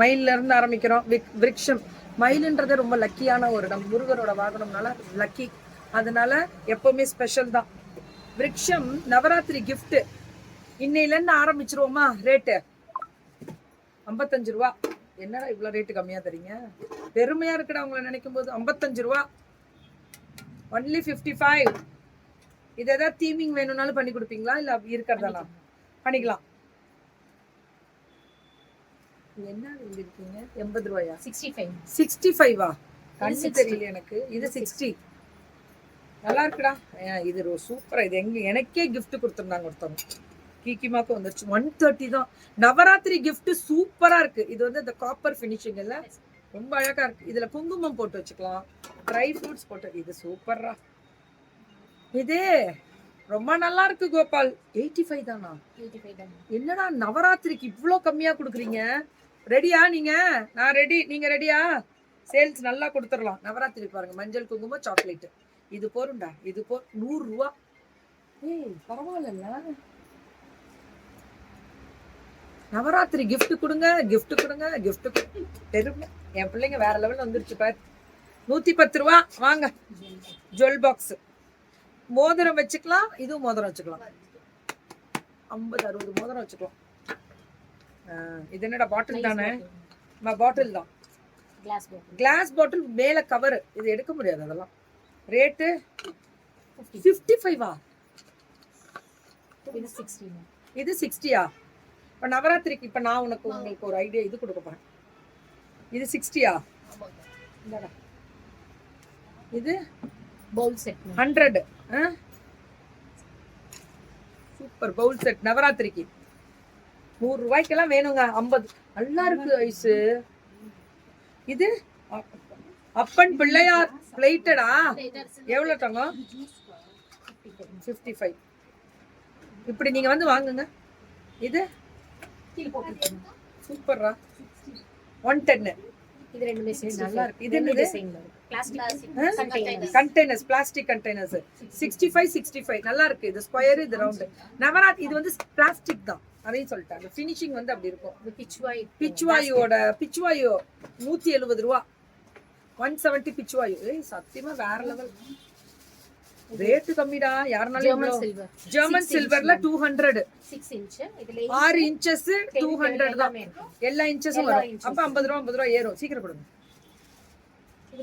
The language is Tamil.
மயில்ல இருந்து ஆரம்பிக்கிறோம். விருட்சம் மயிலுன்றதே ரொம்ப லக்கியான ஒரு நம்ம முருகரோட வாகனம்னால லக்கி, அதனால எப்பவுமே ஸ்பெஷல் தான். விருட்சம் நவராத்திரி கிஃப்ட் இன்னையில இருந்து ஆரம்பிச்சிருவோமா? ரேட்டு 55 ரூபா. என்னடா இவ்வளவு ரேட்டு கம்மியா தரீங்க? பெருமையா இருக்குடா உங்களை நினைக்கும் போது. 55 ரூபா, ஒன்லி 55. இது ஏதாவது தீமிங் வேணும்னாலும் பண்ணி கொடுப்பீங்களா? இல்ல இருக்கிறதா பண்ணிக்கலாம். என்ன இருக்கீங்க? 80 ரூபாயா? 65. கண்ணு தெரியல எனக்கு. இது 60. நல்லா இருக்குடா. இது சூப்பரா. இது எனக்கே கிஃப்ட் கொடுத்துருந்தாங்க ஒருத்தவங்க. கீக்கிமாக்கு வந்துருச்சு. 130 தான். நவராத்திரி கிஃப்ட் சூப்பரா இருக்கு. இது வந்து இந்த காப்பர் ஃபினிஷிங் இல்ல, ரொம்ப அழகா இருக்கு. இதுல குங்குமம் போட்டு வச்சுக்கலாம், ட்ரை ஃப்ரூட்ஸ் போட்டு. இது சூப்பர்ரா. இது ரொம்ப நல்லா இருக்கு கோபால். 85 தானா? என்னடா நவராத்திரிக்கு இவ்ளோ கம்மியா கொடுக்குறீங்க? ரெடியா நீங்க? நான் ரெடி. நீங்க ரெடியா? சேல்ஸ் நல்லா கொடுத்துடலாம். நவராத்திரி பாருங்க, மஞ்சள் குங்குமம் சாக்லேட். இது போருண்டா. இது 100 ரூபா. ஏய் பரவாயில்ல. நவராத்திரி கிஃப்ட் கொடுங்க, கிஃப்ட் கொடுங்க, கிஃப்ட் பெருமை. என் பிள்ளைங்க வேற லெவல்ல வந்துருச்சு பாரு. 110 ரூபா. வாங்க. Jewel box. மோதிரம் வச்சுக்கலாம். இதுவும் மோதிரம் வச்சுக்கலாம். 50-60 மோதிரம் வச்சுக்கலாம். இது என்னடா பாட்டில் தானே? பாட்டில் தான். கிளாஸ் பாட்டில் மேல கவர். இது எடுக்க முடியாது. அதெல்லாம் ரேட்டு 55. இது 60. இப்ப நவராத்திரிக்கு இப்ப நான் உங்களுக்கு ஒரு ஐடியா இது கொடுக்க போறேன். இது 60. இது bowl set 100. Super bowl set நவராத்திரிக்கு 100 ரூபாய்க்கெல்லாம் வேணுங்க. 50 நல்லா இருக்கு ஐஸ். இது அப்பன் பிள்ளையார் பிளேட்டடா. எவ்வளவு தங்கம்? 55. இப்படி நீங்க வந்து வாங்குங்க. இது சூப்பர்ரா. 110. இது ரெண்டுமே நல்லா இருக்கு. இது என்னது? Containers, plastic containers. 65 நல்லா இருக்கு. இது ஸ்கொயர், இது ரவுண்ட். நவராத்திரி இது வந்து பிளாஸ்டிக் தான், அதையும் சொல்லிட்டாங்க. ஃபினிஷிங் வந்து அப்படி இருக்கும். பிச்சுவாயோட பிச்சுவாயோ 170 ரூபா. 170 பிச்சுவாயோ. சத்தியமா வேற லெவல். ரேட்டு கம்மிடா. யாருனாலும் ஜெர்மன் சில்வர்ல 200. 6 இன்ச்சஸ் 200 தான். எல்லா இன்ச்சஸும் வரும். அப்ப 50 ரூபா ஏறும். சீக்கிரம் கொடுங்க.